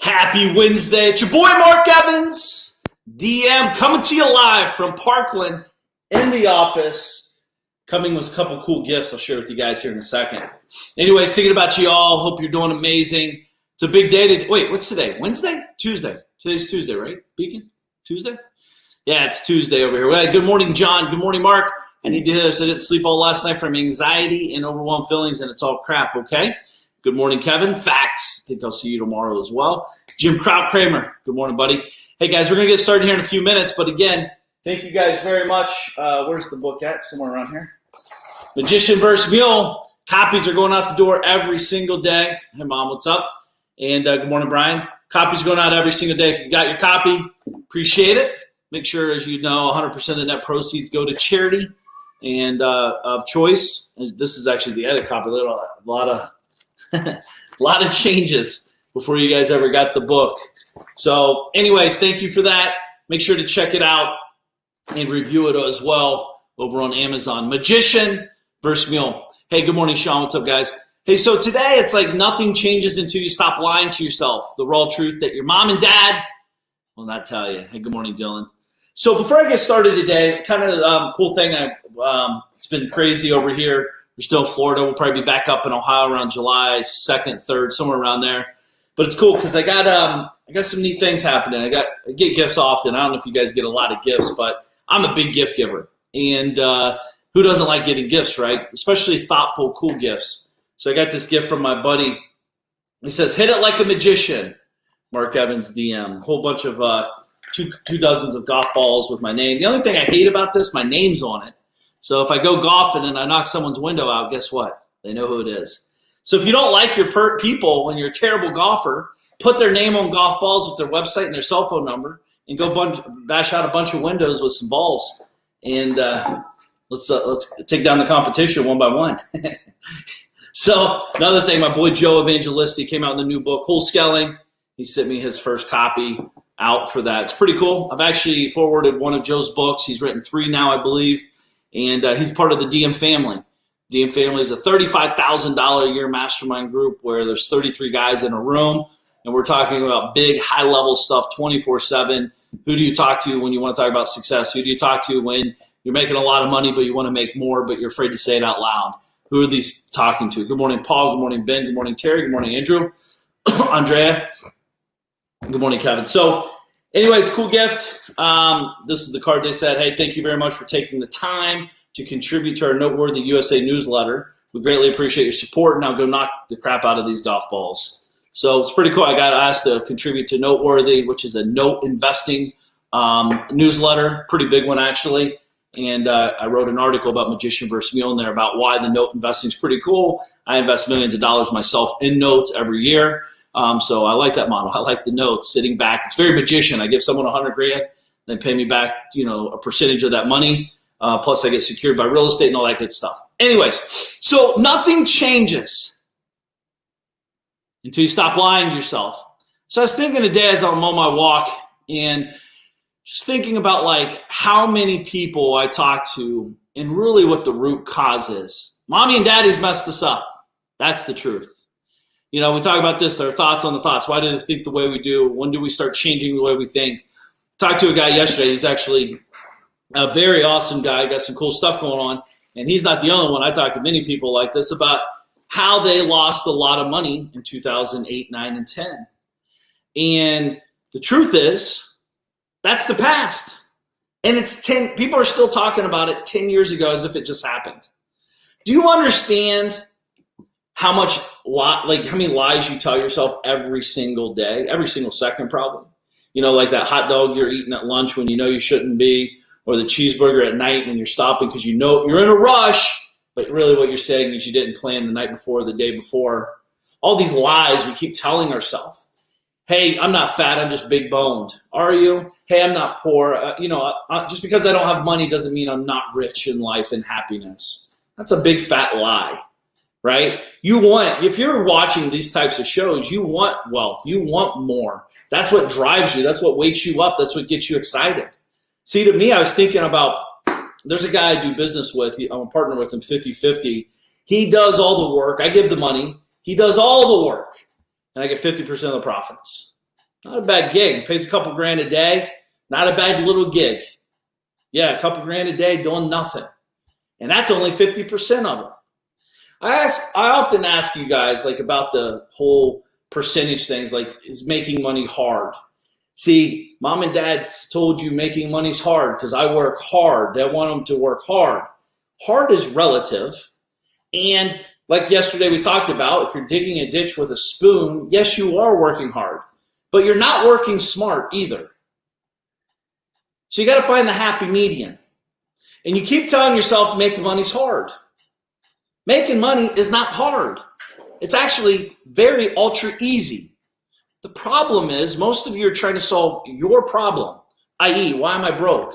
Happy Wednesday. It's your boy Mark Evans, DM, coming to you live from Parkland in the office. Coming with a couple cool gifts I'll share with you guys here in a second. Anyways, thinking about you all. Hope you're doing amazing. It's a big day today. Wait, what's today? Wednesday? Tuesday. Today's Tuesday, right? Beacon? Tuesday? Yeah, it's Tuesday over here. Well, good morning, John. Good morning, Mark. I need to hear this. I didn't sleep all last night from anxiety and overwhelmed feelings, and it's all crap, okay? Good morning, Kevin. Facts. I think I'll see you tomorrow as well. Jim Kramer. Good morning, buddy. Hey, guys, we're going to get started here in a few minutes. But again, thank you guys very much. Where's the book at? Somewhere around here. Magician vs. Mule. Copies are going out the door every single day. Hey, Mom, what's up? And good morning, Brian. Copies going out every single day. If you got your copy, appreciate it. Make sure, as you know, 100% of the net proceeds go to charity and of choice. This is actually the edit copy. A lot of changes before you guys ever got the book. So anyways, thank you for that. Make sure to check it out and review it as well over on Amazon. Magician vs. Mule. Hey, good morning, Sean. What's up, guys? Hey, so today it's like nothing changes until you stop lying to yourself. The raw truth that your mom and dad will not tell you. Hey, good morning, Dylan. So before I get started today, kind of cool thing. It's been crazy over here. We're still in Florida. We'll probably be back up in Ohio around July 2nd, 3rd, somewhere around there. But it's cool because I got some neat things happening. I get gifts often. I don't know if you guys get a lot of gifts, but I'm a big gift giver. And who doesn't like getting gifts, right? Especially thoughtful, cool gifts. So I got this gift from my buddy. He says, "Hit it like a magician." Mark Evans, DM. A whole bunch of two dozens of golf balls with my name. The only thing I hate about this, my name's on it. So if I go golfing and I knock someone's window out, guess what? They know who it is. So if you don't like your people when you're a terrible golfer, put their name on golf balls with their website and their cell phone number and go bash out a bunch of windows with some balls. And let's take down the competition one by one. So another thing, my boy Joe Evangelisti came out in the new book, Whole Scaling. He sent me his first copy out for that. It's pretty cool. I've actually forwarded one of Joe's books. He's written 3 now, I believe. And he's part of the DM family. DM family is a $35,000 a year mastermind group where there's 33 guys in a room, and we're talking about big, high-level stuff 24/7. Who do you talk to when you want to talk about success? Who do you talk to when you're making a lot of money but you want to make more but you're afraid to say it out loud? Who are these talking to? Good morning, Paul. Good morning, Ben. Good morning, Terry. Good morning, Andrew. Andrea. Good morning, Kevin. So anyways, cool gift. This is the card they said, "Hey, thank you very much for taking the time to contribute to our Noteworthy USA newsletter. We greatly appreciate your support. Now go knock the crap out of these golf balls." So it's pretty cool. I got asked to contribute to Noteworthy, which is a note investing newsletter. Pretty big one, actually. And I wrote an article about Magician vs. Mule in there about why the note investing is pretty cool. I invest millions of dollars myself in notes every year. So I like that model. I like the notes, sitting back. It's very magician. I give someone $100,000, they pay me back, a percentage of that money. Plus I get secured by real estate and all that good stuff. Anyways, so nothing changes until you stop lying to yourself. So I was thinking today as I'm on my walk and just thinking about like how many people I talk to and really what the root cause is. Mommy and daddy's messed us up. That's the truth. We talk about this, our thoughts on the thoughts. Why do we think the way we do? When do we start changing the way we think? Talked to a guy yesterday. He's actually a very awesome guy. Got some cool stuff going on. And he's not the only one. I talk to many people like this about how they lost a lot of money in 2008, 9, and 10. And the truth is, that's the past. And it's 10. People are still talking about it 10 years ago as if it just happened. Do you understand how many lies you tell yourself every single day, every single second probably? Like that hot dog you're eating at lunch when you know you shouldn't be, or the cheeseburger at night when you're stopping because you know you're in a rush, but really what you're saying is you didn't plan the night before, the day before. All these lies we keep telling ourselves. Hey, I'm not fat, I'm just big boned. Are you? Hey, I'm not poor. Just because I don't have money doesn't mean I'm not rich in life and happiness. That's a big fat lie. Right? If you're watching these types of shows, you want wealth. You want more. That's what drives you. That's what wakes you up. That's what gets you excited. See, to me, I was thinking about, there's a guy I do business with. I'm a partner with him 50-50. He does all the work. I give the money. He does all the work. And I get 50% of the profits. Not a bad gig. Pays a couple grand a day. Not a bad little gig. Yeah, a couple grand a day doing nothing. And that's only 50% of it. I often ask you guys like about the whole percentage things, like is making money hard? See, mom and dad told you making money's hard because I work hard. They want them to work hard. Hard is relative. And like yesterday we talked about, if you're digging a ditch with a spoon, yes, you are working hard, but you're not working smart either. So you got to find the happy median. And you keep telling yourself making money's hard. Making money is not hard. It's actually very ultra easy. The problem is most of you are trying to solve your problem, i.e., why am I broke?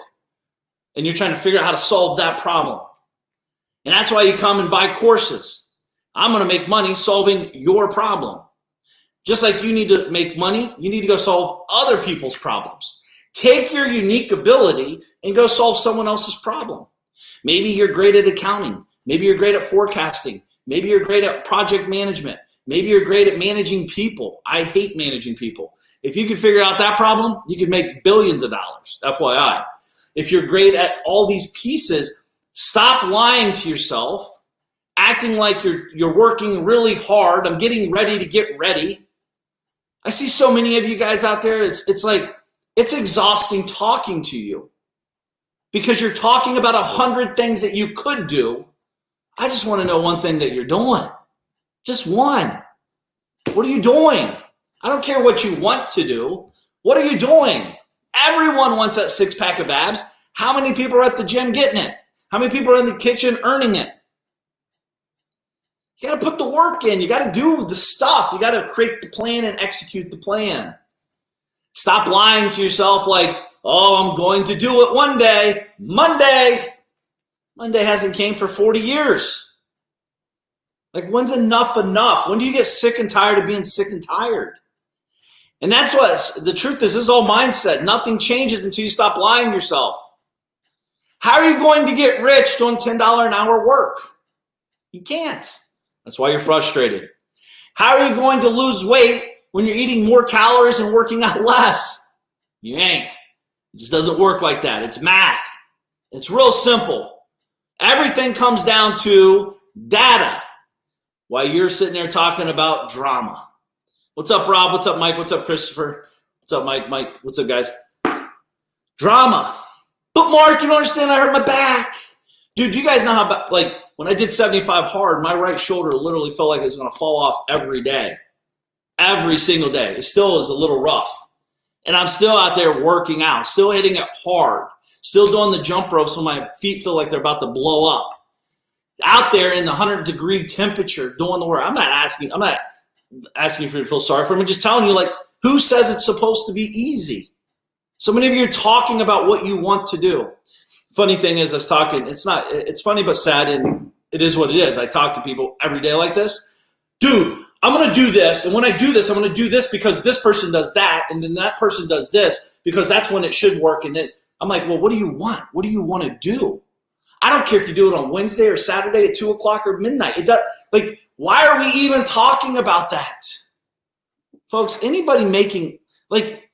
And you're trying to figure out how to solve that problem. And that's why you come and buy courses. I'm going to make money solving your problem. Just like you need to make money, you need to go solve other people's problems. Take your unique ability and go solve someone else's problem. Maybe you're great at accounting. Maybe you're great at forecasting. Maybe you're great at project management. Maybe you're great at managing people. I hate managing people. If you can figure out that problem, you can make billions of dollars, FYI. If you're great at all these pieces, stop lying to yourself, acting like you're working really hard. I'm getting ready to get ready. I see so many of you guys out there, it's like, it's exhausting talking to you because you're talking about 100 things that you could do. I just want to know one thing that you're doing. Just one. What are you doing? I don't care what you want to do. What are you doing? Everyone wants that six-pack of abs. How many people are at the gym getting it? How many people are in the kitchen earning it? You got to put the work in. You got to do the stuff. You got to create the plan and execute the plan. Stop lying to yourself like, oh, I'm going to do it one day. Monday hasn't came for 40 years. Like, when's enough enough? When do you get sick and tired of being sick and tired? And that's what the truth is. This is all mindset. Nothing changes until you stop lying to yourself. How are you going to get rich doing $10 an hour work? You can't. That's why you're frustrated. How are you going to lose weight when you're eating more calories and working out less? You ain't. It just doesn't work like that. It's math. It's real simple. Everything comes down to data. While you're sitting there talking about drama. What's up, Rob? What's up, Mike? What's up, Christopher? What's up, Mike? Mike, what's up, guys? Drama. But Mark, you don't understand, I hurt my back. Dude, do you guys know how, like, when I did 75 hard, my right shoulder literally felt like it was going to fall off every day. Every single day. It still is a little rough. And I'm still out there working out, still hitting it hard, still doing the jump ropes when my feet feel like they're about to blow up. Out there in the 100-degree temperature doing the work. I'm not asking you for you to feel sorry for me. I'm just telling you, like, who says it's supposed to be easy? So many of you are talking about what you want to do. Funny thing is, it's funny but sad, and it is what it is. I talk to people every day like this. Dude, I'm going to do this, and when I do this, I'm going to do this because this person does that, and then that person does this because that's when it should work. And then I'm like, well, what do you want? What do you want to do? I don't care if you do it on Wednesday or Saturday at 2 o'clock or midnight. It does, like, why are we even talking about that? Folks, anybody making, like,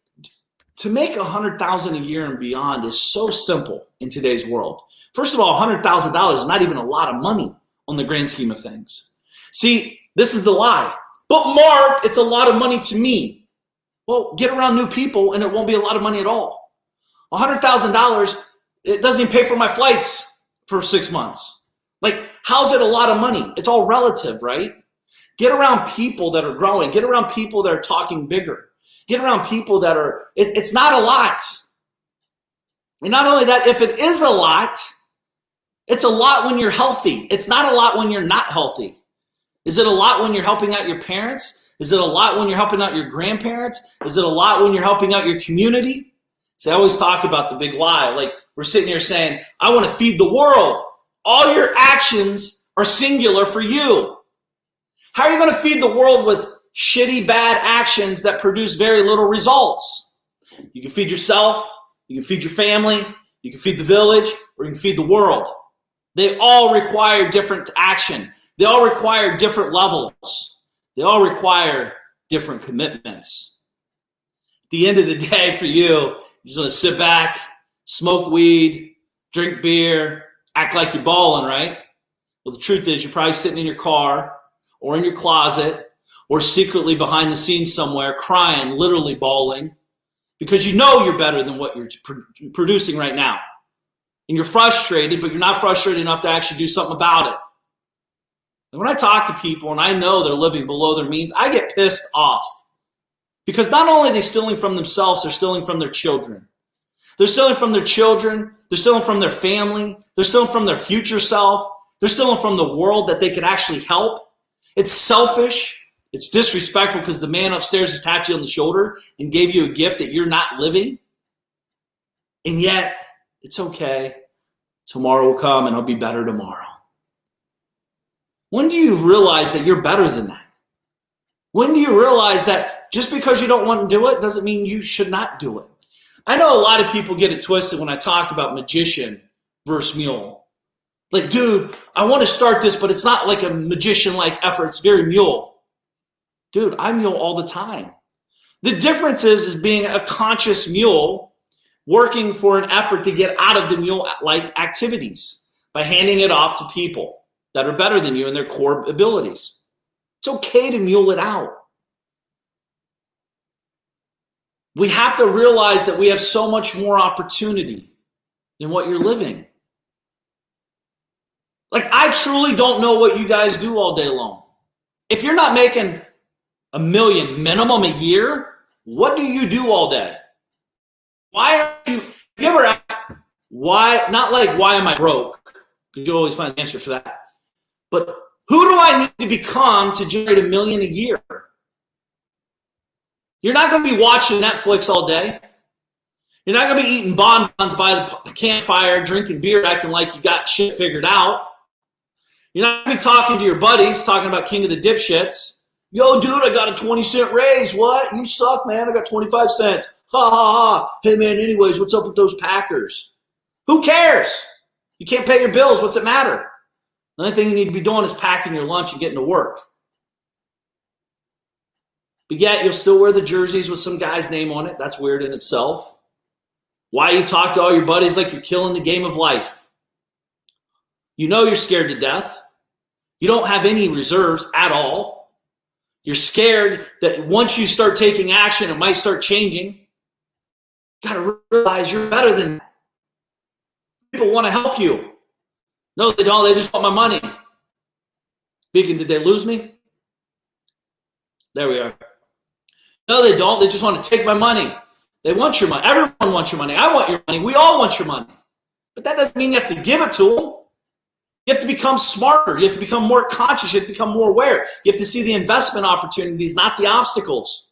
to make $100,000 a year and beyond is so simple in today's world. First of all, $100,000 is not even a lot of money on the grand scheme of things. See, this is the lie. But Mark, it's a lot of money to me. Well, get around new people and it won't be a lot of money at all. $100,000, it doesn't even pay for my flights for 6 months. Like, how's it a lot of money? It's all relative, right? Get around people that are growing. Get around people that are talking bigger. Get around people that are, it's not a lot. And not only that, if it is a lot, it's a lot when you're healthy. It's not a lot when you're not healthy. Is it a lot when you're helping out your parents? Is it a lot when you're helping out your grandparents? Is it a lot when you're helping out your community? See, I always talk about the big lie. Like, we're sitting here saying, I want to feed the world. All your actions are singular for you. How are you going to feed the world with shitty, bad actions that produce very little results? You can feed yourself, you can feed your family, you can feed the village, or you can feed the world. They all require different action. They all require different levels. They all require different commitments. the end of the day for you just want to sit back, smoke weed, drink beer, act like you're balling, right? Well, the truth is you're probably sitting in your car or in your closet or secretly behind the scenes somewhere crying, literally bawling, because you know you're better than what you're producing right now. And you're frustrated, but you're not frustrated enough to actually do something about it. And when I talk to people and I know they're living below their means, I get pissed off. Because not only are they stealing from themselves, they're stealing from their children. They're stealing from their children. They're stealing from their family. They're stealing from their future self. They're stealing from the world that they could actually help. It's selfish. It's disrespectful because the man upstairs has tapped you on the shoulder and gave you a gift that you're not living. And yet, it's okay. Tomorrow will come and it'll be better tomorrow. When do you realize that you're better than that? When do you realize that just because you don't want to do it doesn't mean you should not do it? I know a lot of people get it twisted when I talk about magician versus mule. Like, dude, I want to start this, but it's not like a magician-like effort. It's very mule. Dude, I mule all the time. The difference is being a conscious mule working for an effort to get out of the mule-like activities by handing it off to people that are better than you in their core abilities. It's okay to mule it out. We have to realize that we have so much more opportunity than what you're living. Like, I truly don't know what you guys do all day long. If you're not making $1 million minimum a year, what do you do all day? Why are you, have you ever asked why, not like why am I broke? Because you always find the answer for that. But who do I need to become to generate $1 million a year? You're not going to be watching Netflix all day. You're not going to be eating bonbons by the campfire, drinking beer, acting like you got shit figured out. You're not going to be talking to your buddies, talking about King of the Dipshits. Yo, dude, I got a 20-cent raise. What? You suck, man. I got 25 cents. Ha, ha, ha. Hey, man, anyways, what's up with those Packers? Who cares? You can't pay your bills. What's it matter? The only thing you need to be doing is packing your lunch and getting to work. But yet, you'll still wear the jerseys with some guy's name on it. That's weird in itself. Why you talk to all your buddies like you're killing the game of life? You know you're scared to death. You don't have any reserves at all. You're scared that once you start taking action, it might start changing. You got to realize you're better than that. People want to help you. No, they don't. They just want my money. Speaking, did they lose me? There we are. No, they don't. They just want to take my money. They want your money. Everyone wants your money. I want your money. We all want your money. But that doesn't mean you have to give it to them. You have to become smarter. You have to become more conscious. You have to become more aware. You have to see the investment opportunities, not the obstacles.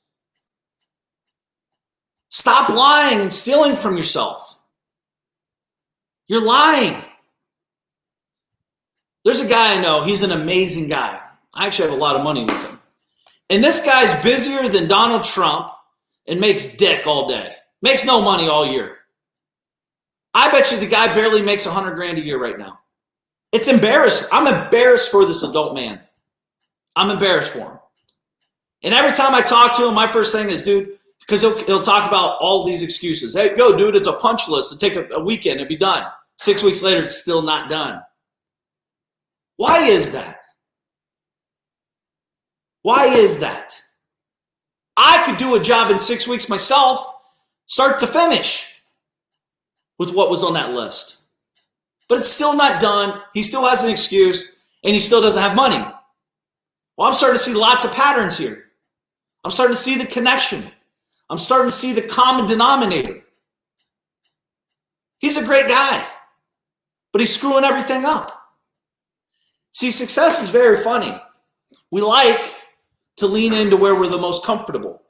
Stop lying and stealing from yourself. You're lying. There's a guy I know. He's an amazing guy. I actually have a lot of money with him. And this guy's busier than Donald Trump and makes dick all day. Makes no money all year. I bet you the guy barely makes $100,000 a year right now. It's embarrassing. I'm embarrassed for this adult man. I'm embarrassed for him. And every time I talk to him, my first thing is, dude, because he'll talk about all these excuses. Hey, go, dude, it's a punch list. It'll take a weekend and be done. 6 weeks later, it's still not done. Why is that? Why is that? I could do a job in 6 weeks myself, start to finish, with what was on that list. But it's still not done. He still has an excuse, and he still doesn't have money. Well, I'm starting to see lots of patterns here. I'm starting to see the connection. I'm starting to see the common denominator. He's a great guy, but he's screwing everything up. See, success is very funny. We like to lean into where we're the most comfortable.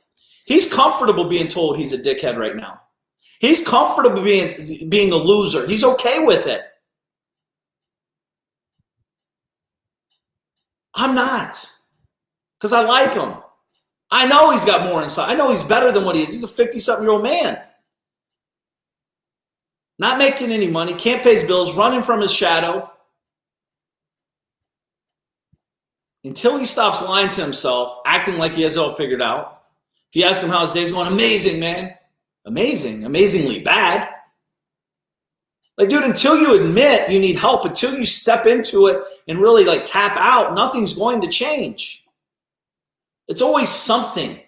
He's comfortable being told he's a dickhead right now. He's comfortable being a loser. He's okay with it. I'm not, because I like him. I know he's got more inside. I know he's better than what he is. He's a 50-something-year-old man. Not making any money, can't pay his bills, running from his shadow. Until he stops lying to himself, acting like he has it all figured out, If you ask him how his day's going, amazing, man. Amazing, amazingly bad. Like, dude, until you admit you need help, until you step into it and really like tap out, nothing's going to change. It's always something.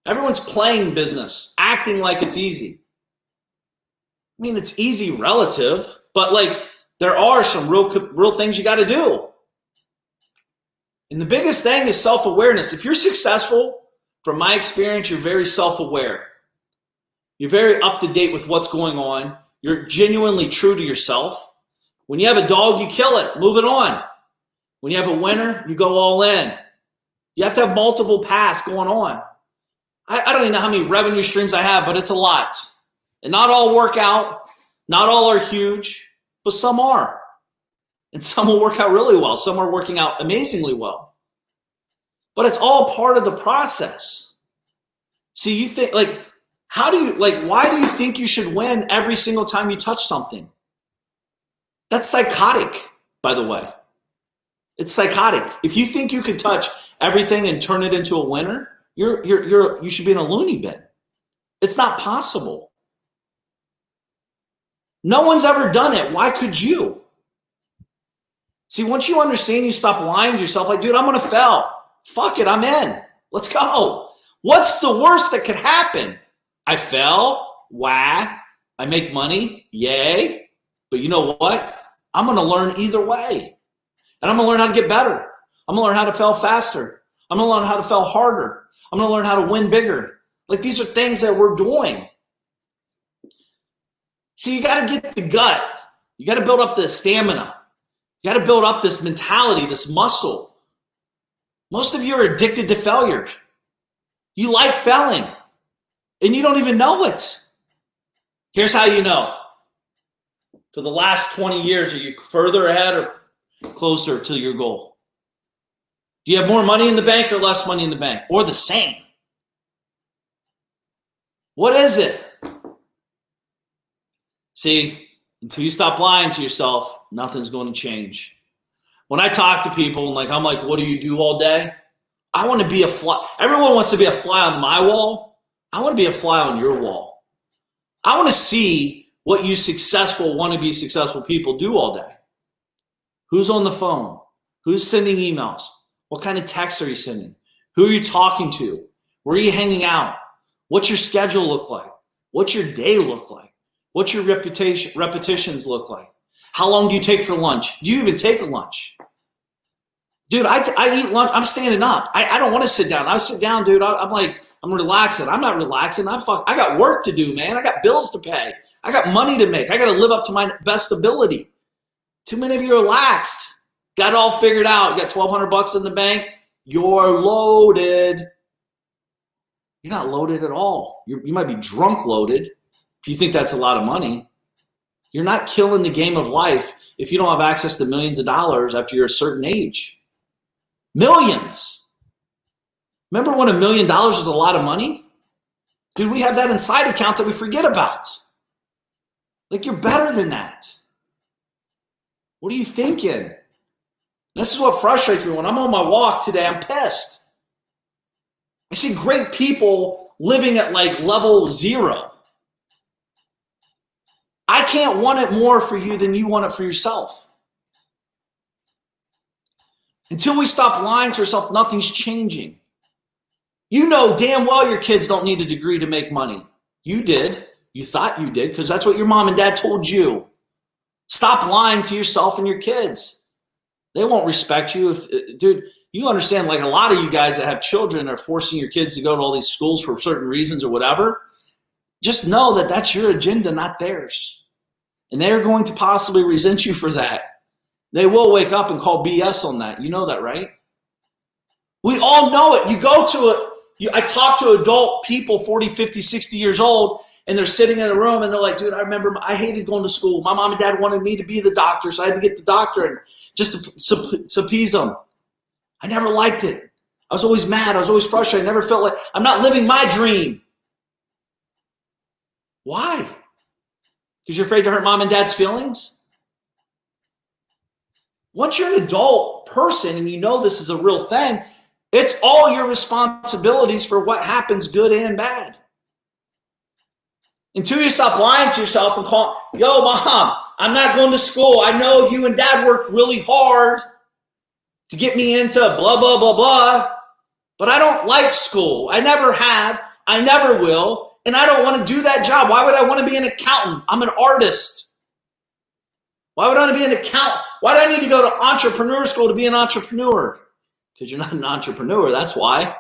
Everyone's playing business, acting like it's easy. I mean, it's easy relative, but like there are some real things you got to do. And the biggest thing is self-awareness. If you're successful, from my experience, you're very self-aware. You're very up to date with what's going on. You're genuinely true to yourself. When you have a dog, you kill it, move it on. When you have a winner, you go all in. You have to have multiple paths going on. I don't even know how many revenue streams I have, but it's a lot. And not all work out, not all are huge, but some are. And some will work out really well. Some are working out amazingly well. But it's all part of the process. See, you think, like, why do you think you should win every single time you touch something? That's psychotic, by the way. It's psychotic. If you think you could touch everything and turn it into a winner, you should be in a loony bin. It's not possible. No one's ever done it. Why could you? See, once you understand, you stop lying to yourself like, dude, I'm going to fail. Fuck it, I'm in. Let's go. What's the worst that could happen? I fail. Wah. I make money. Yay. But you know what? I'm going to learn either way. And I'm going to learn how to get better. I'm going to learn how to fail faster. I'm going to learn how to fail harder. I'm going to learn how to win bigger. Like, these are things that we're doing. See, you got to get the gut. You got to build up the stamina. You got to build up this mentality, this muscle. Most of you are addicted to failure. You like failing, and you don't even know it. Here's how you know. For the last 20 years, are you further ahead or closer to your goal? Do you have more money in the bank or less money in the bank? Or the same? What is it? See, until you stop lying to yourself, nothing's going to change. When I talk to people and I'm like, what do you do all day? I want to be a fly. Everyone wants to be a fly on my wall. I want to be a fly on your wall. I want to see what you successful, want to be successful people do all day. Who's on the phone? Who's sending emails? What kind of texts are you sending? Who are you talking to? Where are you hanging out? What's your schedule look like? What's your day look like? What's your repetitions look like? How long do you take for lunch? Do you even take a lunch? Dude, I eat lunch. I'm standing up. I don't want to sit down. I sit down, dude. I'm relaxing. I'm not relaxing. I got work to do, man. I got bills to pay. I got money to make. I got to live up to my best ability. Too many of you are relaxed. Got it all figured out. You got $1,200 in the bank. You're loaded. You're not loaded at all. You might be drunk loaded if you think that's a lot of money. You're not killing the game of life if you don't have access to millions of dollars after you're a certain age. Millions. Remember when $1 million was a lot of money? Dude, we have that in side accounts that we forget about. Like, you're better than that. What are you thinking? This is what frustrates me. When I'm on my walk today, I'm pissed. I see great people living at level 0. I can't want it more for you than you want it for yourself. Until we stop lying to ourselves, nothing's changing. You know damn well your kids don't need a degree to make money. You did. You thought you did because that's what your mom and dad told you. Stop lying to yourself and your kids. They won't respect you. Dude, you understand, a lot of you guys that have children are forcing your kids to go to all these schools for certain reasons or whatever. Just know that that's your agenda, not theirs. And they're going to possibly resent you for that. They will wake up and call BS on that. You know that, right? We all know it. You go to I talk to adult people, 40, 50, 60 years old, and they're sitting in a room and they're like, dude, I remember I hated going to school. My mom and dad wanted me to be the doctor, so I had to get the doctorate just to appease them. I never liked it. I was always mad. I was always frustrated. I never felt like I'm not living my dream. Why? Because you're afraid to hurt mom and dad's feelings? Once you're an adult person and you know this is a real thing, It's all your responsibilities for what happens, good and bad. Until you stop lying to yourself and call, yo, mom, I'm not going to school. I know you and dad worked really hard to get me into blah, blah, blah, blah, but I don't like school. I never have. I never will. And I don't want to do that job. Why would I want to be an accountant? I'm an artist. Why would I want to be an accountant? Why do I need to go to entrepreneur school to be an entrepreneur? Because you're not an entrepreneur, that's why.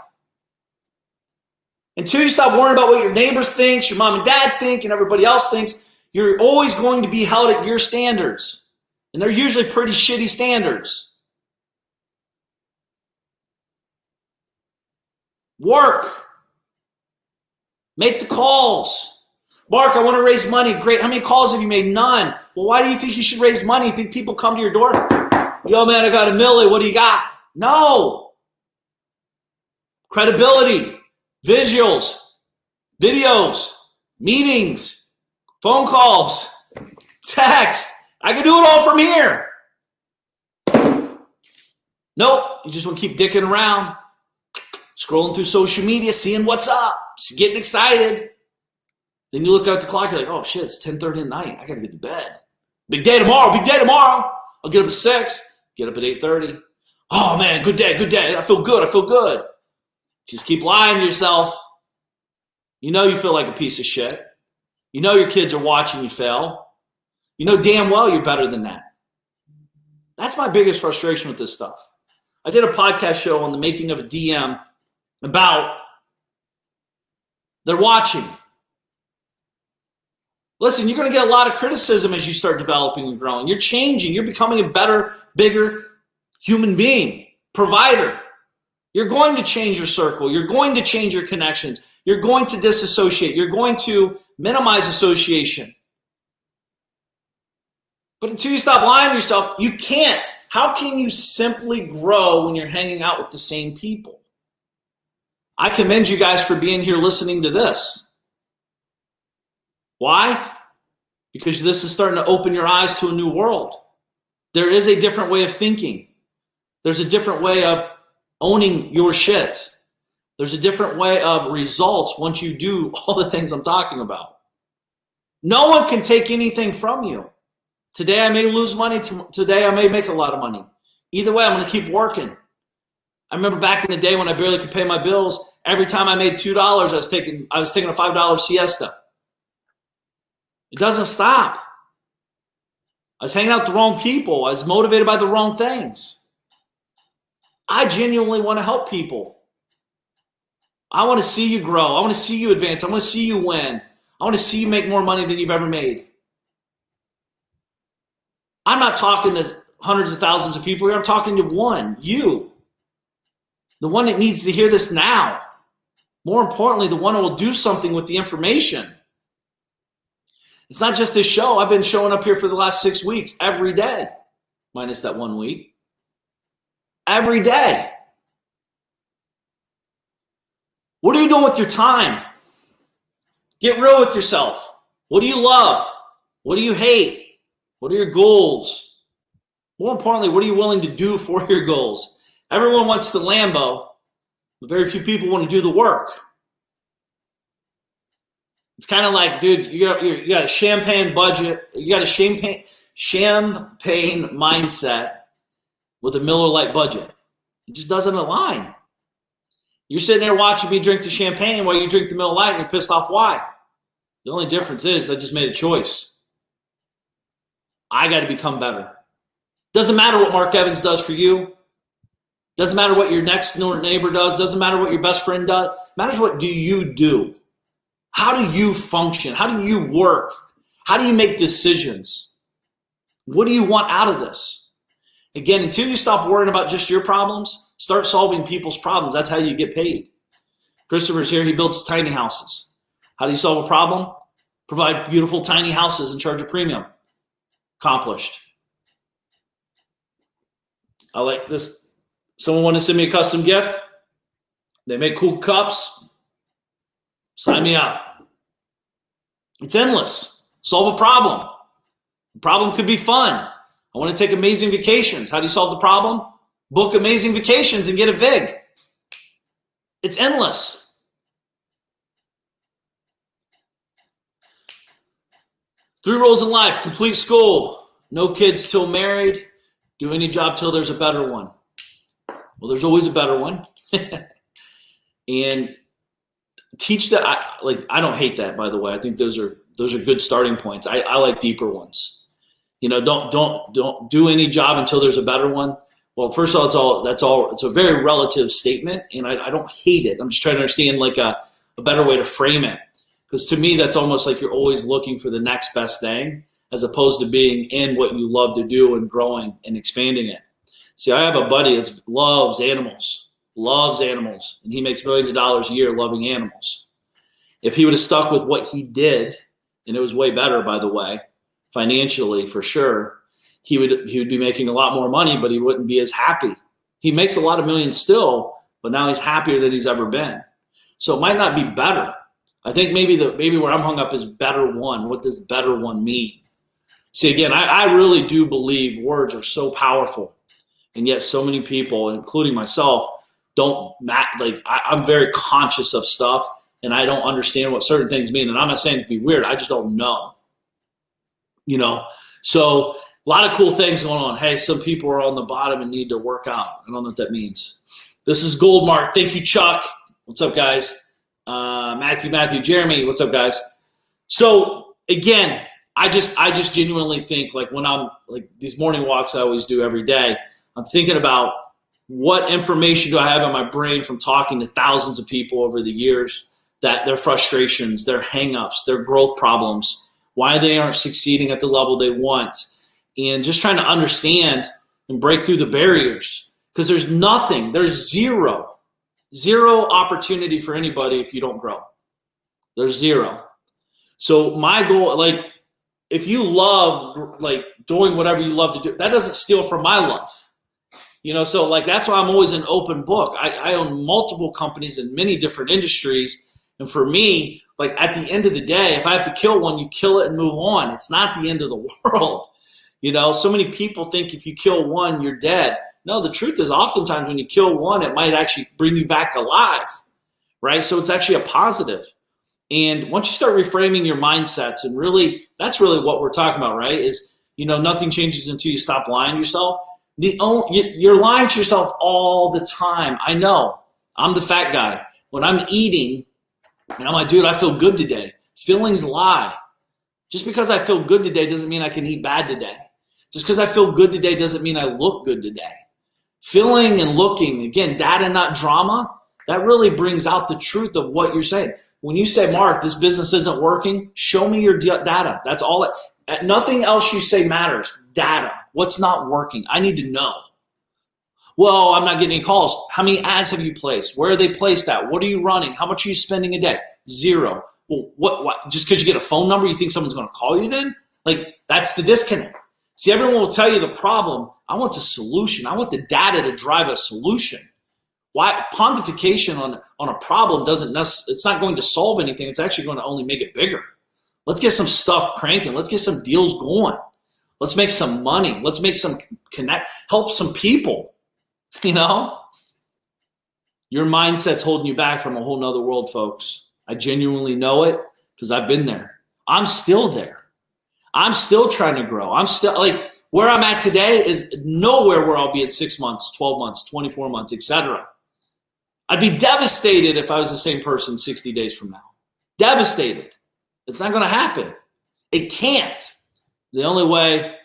Until you stop worrying about what your neighbors think, your mom and dad think, and everybody else thinks, you're always going to be held at your standards. And they're usually pretty shitty standards. Work. Make the calls. Mark, I want to raise money. Great. How many calls have you made? None. Well, why do you think you should raise money? You think people come to your door? Yo, man, I got a milli. What do you got? No. Credibility, visuals, videos, meetings, phone calls, text. I can do it all from here. Nope. You just want to keep dicking around, scrolling through social media, seeing what's up, getting excited. Then you look at the clock, you're like, oh shit, it's 10:30 at night. I got to get to bed. Big day tomorrow, big day tomorrow. I'll get up at 6, get up at 8:30. Oh man, good day, good day. I feel good, I feel good. Just keep lying to yourself. You know you feel like a piece of shit. You know your kids are watching you fail. You know damn well you're better than that. That's my biggest frustration with this stuff. I did a podcast show on the making of a DM about they're watching. Listen, you're going to get a lot of criticism as you start developing and growing. You're changing. You're becoming a better, bigger human being, provider. You're going to change your circle. You're going to change your connections. You're going to disassociate. You're going to minimize association. But until you stop lying to yourself, you can't. How can you simply grow when you're hanging out with the same people? I commend you guys for being here listening to this. Why? Because this is starting to open your eyes to a new world. There is a different way of thinking. There's a different way of owning your shit. There's a different way of results once you do all the things I'm talking about. No one can take anything from you. Today I may lose money. Today I may make a lot of money. Either way, I'm going to keep working. I remember back in the day when I barely could pay my bills, every time I made $2, I was taking a $5 siesta. It doesn't stop. I was hanging out with the wrong people. I was motivated by the wrong things. I genuinely want to help people. I want to see you grow. I want to see you advance. I want to see you win. I want to see you make more money than you've ever made. I'm not talking to hundreds of thousands of people here. I'm talking to one, you. The one that needs to hear this now. More importantly, the one who will do something with the information. It's not just this show. I've been showing up here for the last 6 weeks every day, minus that 1 week. Every day. What are you doing with your time? Get real with yourself. What do you love? What do you hate? What are your goals? More importantly, what are you willing to do for your goals? Everyone wants the Lambo, but very few people want to do the work. It's kind of like, dude, you got a champagne budget. You got a champagne mindset with a Miller Lite budget. It just doesn't align. You're sitting there watching me drink the champagne while you drink the Miller Lite and you're pissed off why. The only difference is I just made a choice. I got to become better. Doesn't matter what Mark Evans does for you. Doesn't matter what your next door neighbor does. Doesn't matter what your best friend does. It matters what do you do. How do you function? How do you work? How do you make decisions? What do you want out of this? Again, until you stop worrying about just your problems, start solving people's problems. That's how you get paid. Christopher's here. He builds tiny houses. How do you solve a problem? Provide beautiful tiny houses and charge a premium. Accomplished. I like this. Someone want to send me a custom gift? They make cool cups. Sign me up. It's endless. Solve a problem. The problem could be fun. I want to take amazing vacations. How do you solve the problem? Book amazing vacations and get a VIG. It's endless. Three rules in life: complete school, no kids till married, do any job till there's a better one. Well, there's always a better one. And teach that. I don't hate that, by the way. I think those are good starting points. I like deeper ones. Don't do any job until there's a better one. Well, first of all, it's a very relative statement, and I don't hate it. I'm just trying to understand like a better way to frame it. Because to me, that's almost like you're always looking for the next best thing, as opposed to being in what you love to do and growing and expanding it. See, I have a buddy that loves animals, and he makes millions of dollars a year loving animals. If he would have stuck with what he did, and it was way better, by the way, financially for sure, he would be making a lot more money, but he wouldn't be as happy. He makes a lot of millions still, but now he's happier than he's ever been. So it might not be better. I think maybe where I'm hung up is better one. What does better one mean? See, again, I really do believe words are so powerful, and yet so many people, including myself, I'm very conscious of stuff, and I don't understand what certain things mean. And I'm not saying to be weird. I just don't know. So a lot of cool things going on. Hey, some people are on the bottom and need to work out. I don't know what that means. This is Goldmark. Thank you, Chuck. What's up, guys? Matthew, Jeremy, what's up, guys? So again, I just genuinely think, like, when I'm like these morning walks I always do every day, I'm thinking about what information do I have in my brain from talking to thousands of people over the years, that their frustrations, their hangups, their growth problems, why they aren't succeeding at the level they want, and just trying to understand and break through the barriers. Because there's zero opportunity for anybody if you don't grow. There's zero. So my goal, like, if you love like doing whatever you love to do, that doesn't steal from my love. So like that's why I'm always an open book. I own multiple companies in many different industries. And for me, like at the end of the day, if I have to kill one, you kill it and move on. It's not the end of the world. So many people think if you kill one, you're dead. No, the truth is oftentimes when you kill one, it might actually bring you back alive, right? So it's actually a positive. And once you start reframing your mindsets, and really, that's really what we're talking about, right? Is, nothing changes until you stop lying to yourself. You're lying to yourself all the time. I know. I'm the fat guy. When I'm eating, and I'm like, dude, I feel good today. Feelings lie. Just because I feel good today doesn't mean I can eat bad today. Just because I feel good today doesn't mean I look good today. Feeling and looking, again, data, not drama, that really brings out the truth of what you're saying. When you say, Mark, this business isn't working, show me your data. That's all. Nothing else you say matters. Data. What's not working? I need to know. Well, I'm not getting any calls. How many ads have you placed? Where are they placed at? What are you running? How much are you spending a day? Zero. Well, what? Just because you get a phone number, you think someone's going to call you then? Like, that's the disconnect. See, everyone will tell you the problem. I want the solution. I want the data to drive a solution. Why pontification on a problem it's not going to solve anything. It's actually going to only make it bigger. Let's get some stuff cranking. Let's get some deals going. Let's make some money. Let's make some help some people. Your mindset's holding you back from a whole nother world, folks. I genuinely know it because I've been there. I'm still there. I'm still trying to grow. I'm still like where I'm at today is nowhere where I'll be in 6 months, 12 months, 24 months, etc. I'd be devastated if I was the same person 60 days from now. Devastated. It's not going to happen. It can't. The only way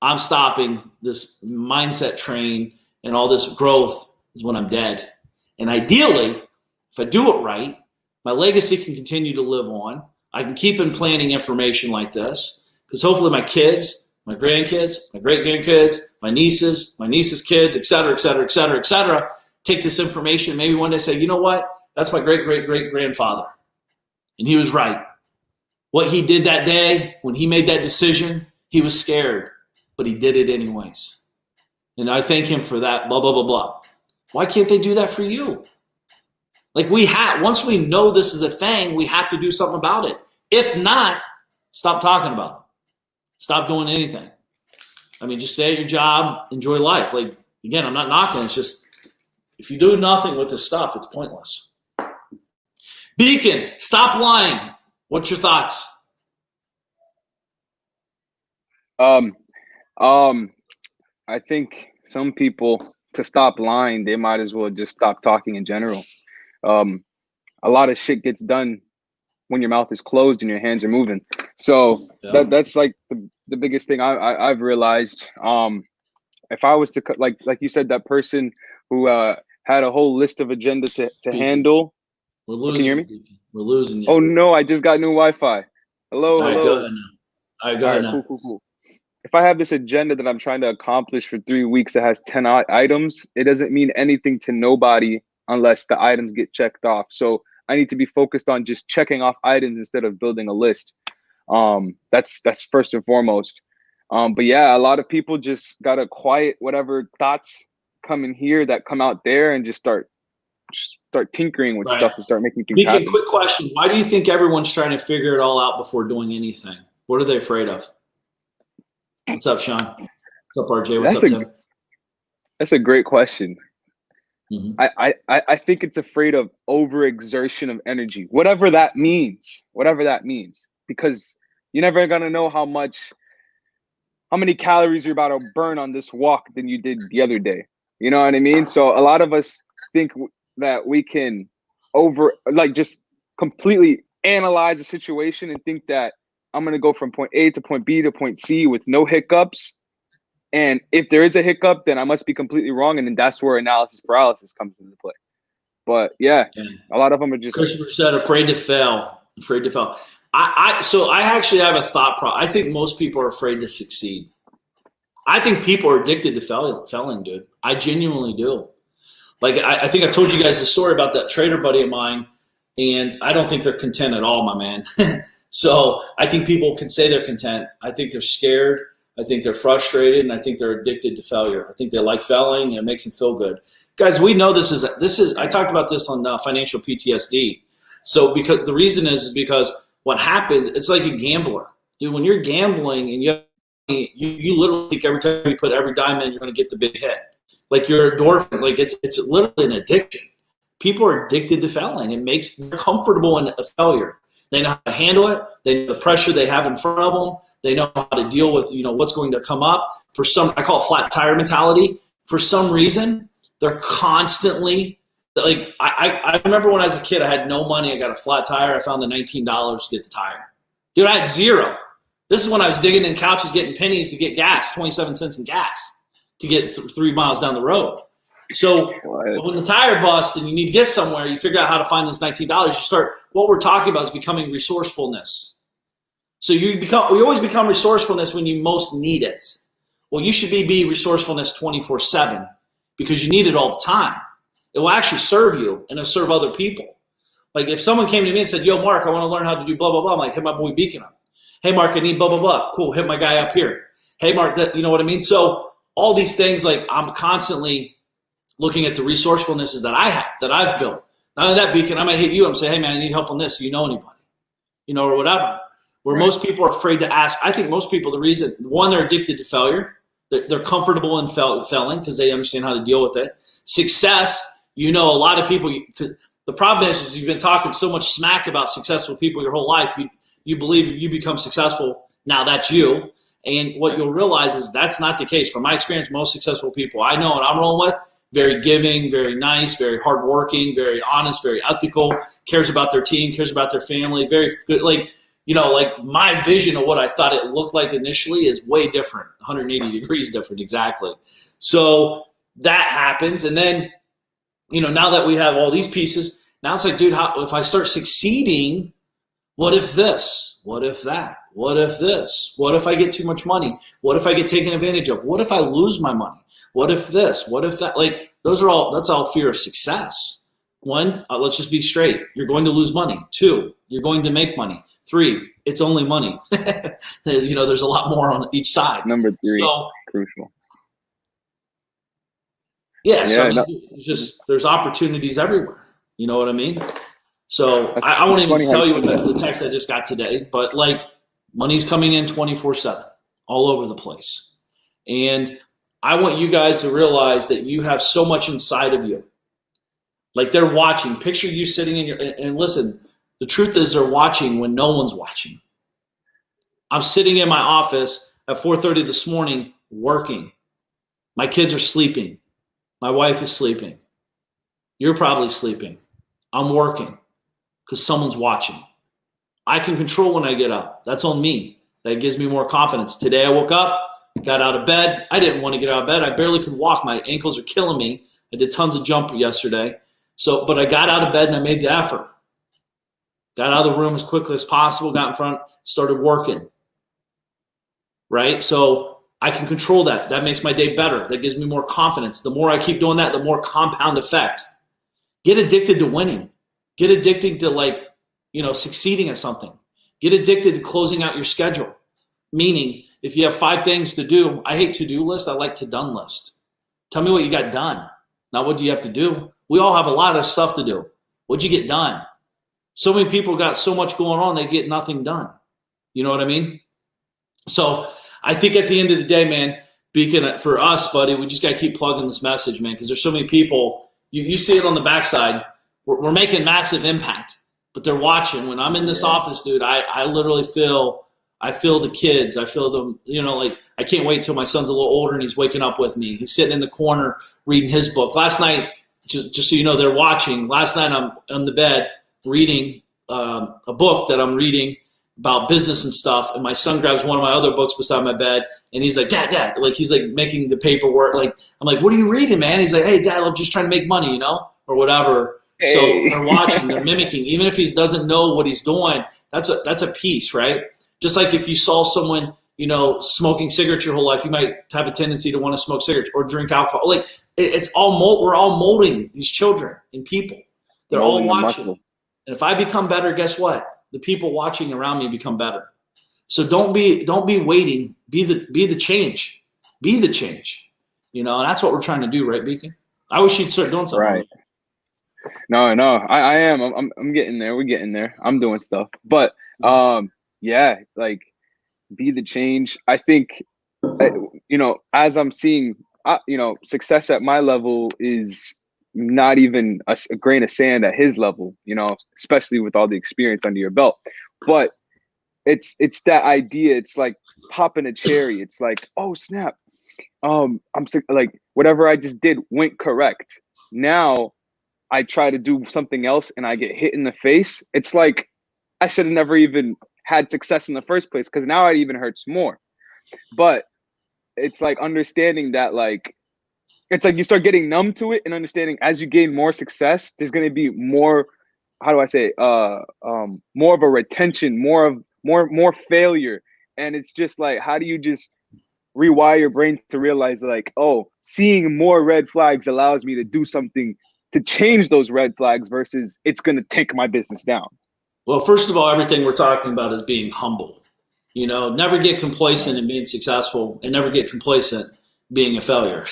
I'm stopping this mindset train and all this growth is when I'm dead. And ideally, if I do it right, my legacy can continue to live on. I can keep implanting information like this because hopefully my kids, my grandkids, my great-grandkids, my nieces' kids, et cetera, take this information and maybe one day say, you know what? That's my great-great-great-grandfather. And he was right. What he did that day, when he made that decision, he was scared, but he did it anyways. And I thank him for that, blah, blah, blah, blah. Why can't they do that for you? Like once we know this is a thing, we have to do something about it. If not, stop talking about it. Stop doing anything. I mean, just stay at your job, enjoy life. Like, again, I'm not knocking. It's just, if you do nothing with this stuff, it's pointless. Beacon, stop lying. What's your thoughts? I think some people, to stop lying, they might as well just stop talking in general. A lot of shit gets done when your mouth is closed and your hands are moving. So Yeah. that's like the biggest thing I've realized. If I was to like you said, that person who had a whole list of agenda to handle. We're Oh, can you hear losing me? you. We're losing you. Oh no, I just got new Wi-Fi. Hello, All right, hello. go ahead now. All right, go ahead now. Cool. If I have this agenda that I'm trying to accomplish for 3 weeks that has 10 items, it doesn't mean anything to nobody unless the items get checked off. So I need to be focused on just checking off items instead of building a list. That's first and foremost. But yeah, a lot of people just gotta quiet whatever thoughts come in here that come out there and just start tinkering with stuff and start making things Beacon, happen. quick question. Why do you think everyone's trying to figure it all out before doing anything? What are they afraid of? What's up, Sean? What's up, RJ? What's up, Tim? That's a great question. Mm-hmm. I think it's afraid of overexertion of energy, whatever that means, because you're never gonna know how many calories you're about to burn on this walk than you did the other day. You know what I mean? So a lot of us think that we can just completely analyze the situation and think that I'm going to go from point A to point B to point C with no hiccups. And if there is a hiccup, then I must be completely wrong. And then that's where analysis paralysis comes into play. But yeah, a lot of them are just. Christopher said, afraid to fail. Afraid to fail. So I actually have a thought problem. I think most people are afraid to succeed. I think people are addicted to failing, dude. I genuinely do. Like, I think I told you guys the story about that trader buddy of mine, and I don't think they're content at all, my man. So I think people can say they're content. I think they're scared. I think they're frustrated, and I think they're addicted to failure. I think they like failing, and it makes them feel good. Guys, we know this is. I talked about this on financial PTSD. So because the reason is because what happens, it's like a gambler, dude. When you're gambling and you literally think every time you put every dime in, you're going to get the big hit. Like you're endorphin, like it's literally an addiction. People are addicted to failing. It makes them comfortable in a failure. They know how to handle it. They know the pressure they have in front of them. They know how to deal with, what's going to come up. For some, I call it flat tire mentality. For some reason, they're constantly like, I remember when I was a kid, I had no money. I got a flat tire. I found the $19 to get the tire. Dude, I had zero. This is when I was digging in couches, getting pennies to get gas, 27 cents in gas to get 3 miles down the road. So when the tire busts and you need to get somewhere, you figure out how to find this $19. You start, what we're talking about is becoming resourcefulness. So we always become resourcefulness when you most need it. Well, you should be resourcefulness 24/7 because you need it all the time. It will actually serve you and it'll serve other people. Like if someone came to me and said, yo, Mark, I want to learn how to do blah, blah, blah. I'm like, hit my boy Beacon up. Hey, Mark, I need blah, blah, blah. Cool, hit my guy up here. Hey, Mark, you know what I mean? So all these things, like I'm constantly looking at the resourcefulnesses that I have, that I've built. Not only that, Beacon, I might hit you up and say, hey, man, I need help on this. Do you know anybody? Or whatever. Where most people are afraid to ask. I think most people, the reason, one, they're addicted to failure. They're comfortable in failing because they understand how to deal with it. Success, a lot of people, the problem is you've been talking so much smack about successful people your whole life. You believe if you become successful, now that's you. And what you'll realize is that's not the case. From my experience, most successful people I know and I'm rolling with, very giving, very nice, very hardworking, very honest, very ethical, cares about their team, cares about their family, very good. Like my vision of what I thought it looked like initially is way different, 180 degrees different, exactly. So that happens. And then, now that we have all these pieces, now it's like, dude, if I start succeeding, what if this? What if that? What if this? What if I get too much money? What if I get taken advantage of? What if I lose my money? What if this? What if that? Like that's all fear of success. One, let's just be straight. You're going to lose money. Two, you're going to make money. Three, it's only money. There's a lot more on each side. Number three, crucial. Yeah, so there's opportunities everywhere. You know what I mean? So I won't even tell you what the text I just got today, but like money's coming in 24/7 all over the place. And I want you guys to realize that you have so much inside of you. Like they're watching. Picture you sitting and listen, The truth is they're watching when no one's watching. I'm sitting in my office at 4:30 this morning working. My kids are sleeping. My wife is sleeping. You're probably sleeping. I'm working because someone's watching. I can control when I get up. That's on me. That gives me more confidence. Today I woke up, got out of bed. I didn't want to get out of bed. I barely could walk. My ankles are killing me. I did tons of jumping yesterday. But I got out of bed and I made the effort. Got out of the room as quickly as possible, got in front, started working. Right? So I can control that. That makes my day better. That gives me more confidence. The more I keep doing that, the more compound effect. Get addicted to winning. Get addicted to succeeding at something. Get addicted to closing out your schedule. Meaning, if you have 5 things to do, I hate to-do list, I like to-done list. Tell me what you got done, not what do you have to do. We all have a lot of stuff to do. What'd you get done? So many people got so much going on, they get nothing done. You know what I mean? So I think at the end of the day, man, Beacon, for us, buddy, we just got to keep plugging this message, man, because there's so many people, you see it on the backside, we're making massive impact, but they're watching. When I'm in this office, dude, I literally feel the kids. I feel them, I can't wait till my son's a little older and he's waking up with me. He's sitting in the corner reading his book. Last night, just so you know, they're watching. Last night I'm on the bed reading a book that I'm reading about business and stuff, and my son grabs one of my other books beside my bed, and he's like, Dad, like he's like making the paperwork. Like I'm like, what are you reading, man? He's like, hey, Dad, I'm just trying to make money, or whatever. Hey. So they're watching, they're mimicking. Even if he doesn't know what he's doing, that's a piece, right? Just like if you saw someone, smoking cigarettes your whole life, you might have a tendency to want to smoke cigarettes or drink alcohol. Like we're all molding these children and people. They're all watching. And if I become better, guess what? The people watching around me become better. So don't be waiting. Be the change. Be the change. And that's what we're trying to do, right, Beacon? I wish you'd start doing something. Right. No, I am. I'm getting there. We're getting there. I'm doing stuff. But yeah, like be the change. I think as I'm seeing success at my level is not even a grain of sand at his level, especially with all the experience under your belt. But it's that idea. It's like popping a cherry. It's like, oh snap, I'm like whatever I just did went correct. Now I try to do something else and I get hit in the face. It's like I should have never even had success in the first place, because now it even hurts more. But it's like understanding that, like, it's like you start getting numb to it and understanding as you gain more success, there's going to be more, how do I say, more of a retention, more failure. And it's just like, how do you just rewire your brain to realize, like, oh, seeing more red flags allows me to do something to change those red flags versus it's going to take my business down. Well, first of all, everything we're talking about is being humble. Never get complacent in being successful, and never get complacent being a failure,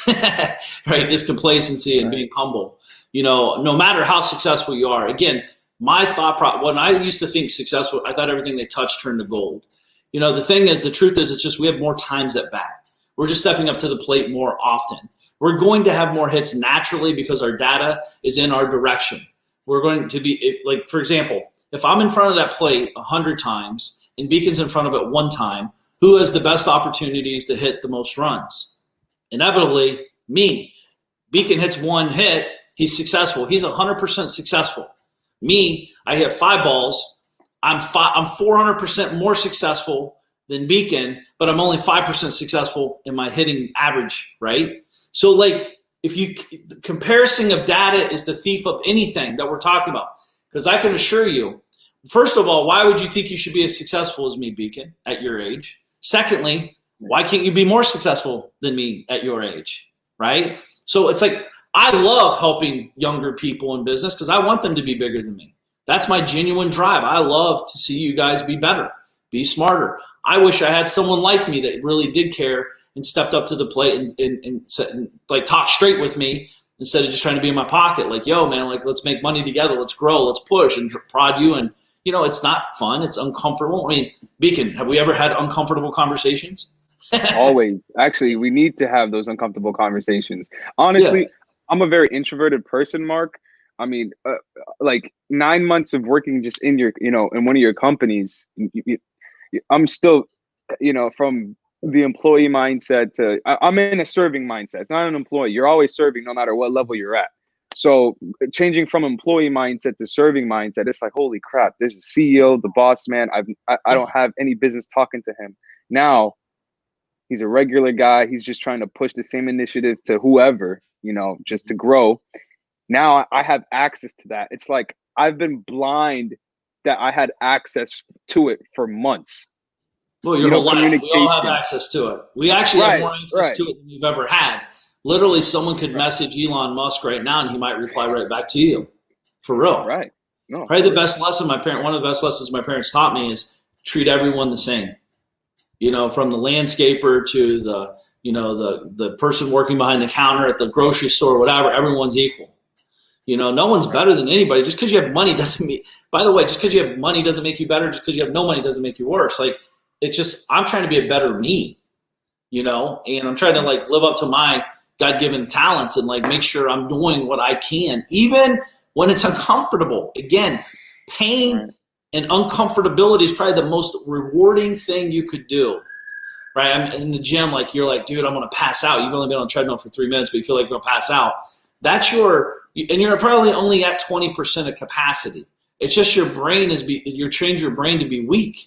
right? This complacency and being humble, no matter how successful you are. Again, my thought when I used to think successful, I thought everything they touched turned to gold. The truth is, it's just we have more times at bat. We're just stepping up to the plate more often. We're going to have more hits naturally because our data is in our direction. We're going to be, like, for example, if I'm in front of that plate 100 times and Beacon's in front of it 1 time, who has the best opportunities to hit the most runs? Inevitably, me. Beacon hits 1 hit, he's successful. He's 100% successful. Me, I hit 5 balls. I'm 400% more successful than Beacon, but I'm only 5% successful in my hitting average, right? So, like, comparison of data is the thief of anything that we're talking about. Because I can assure you, first of all, why would you think you should be as successful as me, Beacon, at your age? Secondly, why can't you be more successful than me at your age, right? So it's like, I love helping younger people in business because I want them to be bigger than me. That's my genuine drive. I love to see you guys be better, be smarter. I wish I had someone like me that really did care and stepped up to the plate and like talked straight with me instead of just trying to be in my pocket. Like, yo, man, like, let's make money together. Let's grow. Let's push and prod you. And, it's not fun. It's uncomfortable. I mean, Beacon, have we ever had uncomfortable conversations? Always. Actually, we need to have those uncomfortable conversations. Honestly, I'm a very introverted person, Mark. I mean, like 9 months of working just in your, in one of your companies, I'm still, from the employee mindset to, I'm in a serving mindset. It's not an employee. You're always serving no matter what level you're at. So changing from employee mindset to serving mindset, it's like, holy crap, there's a CEO, the boss man. I don't have any business talking to him. Now he's a regular guy. He's just trying to push the same initiative to whoever, just to grow. Now I have access to that. It's like I've been blind that I had access to it for months. Well, your whole life, we all have access to it. We actually have more access to it than we've ever had. Literally, someone could message Elon Musk right now, and he might reply right back to you. For real. Right. No. Probably the best lesson one of the best lessons my parents taught me is treat everyone the same. From the landscaper to the person working behind the counter at the grocery store, whatever, everyone's equal. No one's better than anybody. Just because you have money doesn't mean, by the way, just because you have money doesn't make you better. Just because you have no money doesn't make you worse. Like, it's just, I'm trying to be a better me, and I'm trying to live up to my God-given talents and make sure I'm doing what I can, even when it's uncomfortable. Again, pain and uncomfortability is probably the most rewarding thing you could do, right? I'm in the gym, you're like, dude, I'm going to pass out. You've only been on the treadmill for 3 minutes, but you feel like you're going to pass out. That's and you're probably only at 20% of capacity. It's just your brain you've trained your brain to be weak.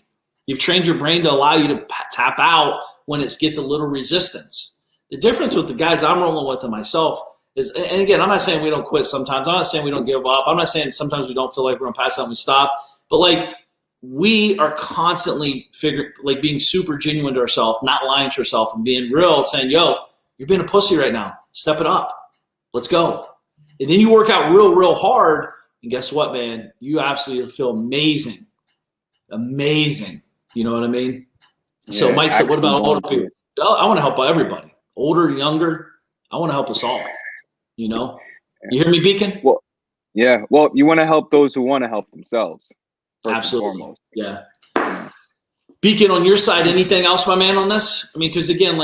You've trained your brain to allow you to tap out when it gets a little resistance. The difference with the guys I'm rolling with and myself is, and again, I'm not saying we don't quit sometimes. I'm not saying we don't give up. I'm not saying sometimes we don't feel like we're going to pass out and we stop. But we are constantly being super genuine to ourselves, not lying to ourselves, and being real, saying, yo, you're being a pussy right now. Step it up. Let's go. And then you work out real, real hard. And guess what, man? You absolutely feel amazing. Amazing. You know what I mean? Yeah, so Mike said, what about older people? I want to help everybody. Older, younger. I want to help us all. You hear me, Beacon? Well, yeah. Well, you want to help those who want to help themselves. Absolutely. Yeah. Beacon, on your side, anything else, my man, on this? I mean, because again,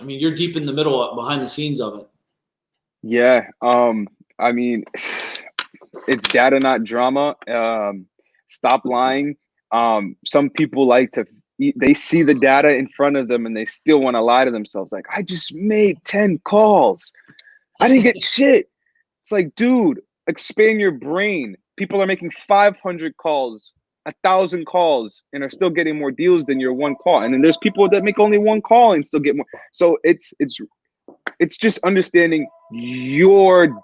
you're deep in the middle, behind the scenes of it. Yeah. I mean, it's data, not drama. Stop lying. Some people they see the data in front of them and they still want to lie to themselves. Like, I just made 10 calls. I didn't get shit. It's like, dude, expand your brain. People are making 500 calls, 1,000 calls, and are still getting more deals than your one call. And then there's people that make only one call and still get more. So it's just understanding your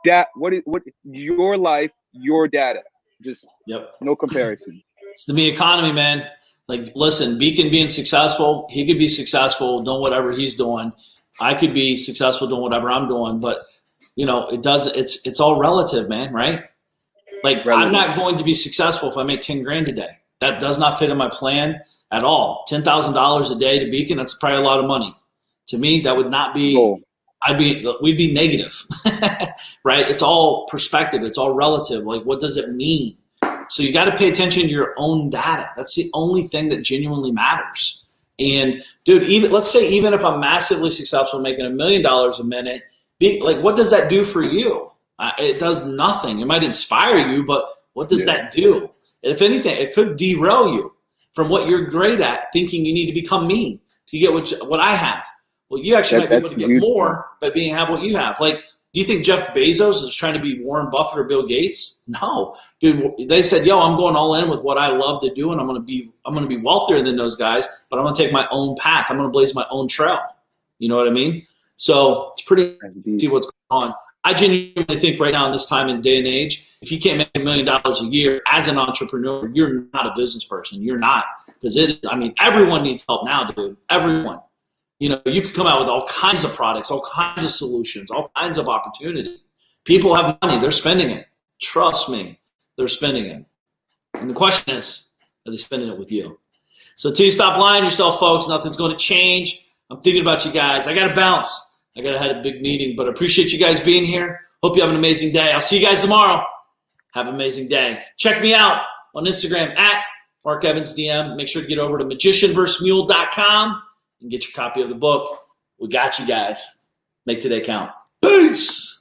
your life, your data. Just no comparison. It's the me economy, man. Listen, Beacon being successful, he could be successful doing whatever he's doing. I could be successful doing whatever I'm doing, but it's all relative, man, right? I'm not going to be successful if I make 10 grand a day. That does not fit in my plan at all. $10,000 a day to Beacon, that's probably a lot of money. To me, that would not be, we'd be negative, right? It's all perspective. It's all relative. What does it mean? So you got to pay attention to your own data. That's the only thing that genuinely matters. And dude, let's say even if I'm massively successful making $1 million a minute, what does that do for you? It does nothing. It might inspire you, but what does that do? And if anything, it could derail you from what you're great at, thinking you need to become me to get what I have. Well, you actually might be able to get more by have what you have. Do you think Jeff Bezos is trying to be Warren Buffett or Bill Gates? No, dude. They said, "Yo, I'm going all in with what I love to do, and I'm going to be wealthier than those guys. But I'm going to take my own path. I'm going to blaze my own trail." You know what I mean? So it's pretty see what's going on. I genuinely think right now in this time and day and age, if you can't make $1 million a year as an entrepreneur, you're not a business person. You're not, because everyone needs help now, dude. Everyone. You could come out with all kinds of products, all kinds of solutions, all kinds of opportunity. People have money. They're spending it. Trust me, they're spending it. And the question is, are they spending it with you? So until you stop lying to yourself, folks, nothing's going to change. I'm thinking about you guys. I got to bounce. I got to head a big meeting, but I appreciate you guys being here. Hope you have an amazing day. I'll see you guys tomorrow. Have an amazing day. Check me out on Instagram at Mark Evans DM. Make sure to get over to magicianversusmule.com. and get your copy of the book. We got you guys. Make today count. Peace.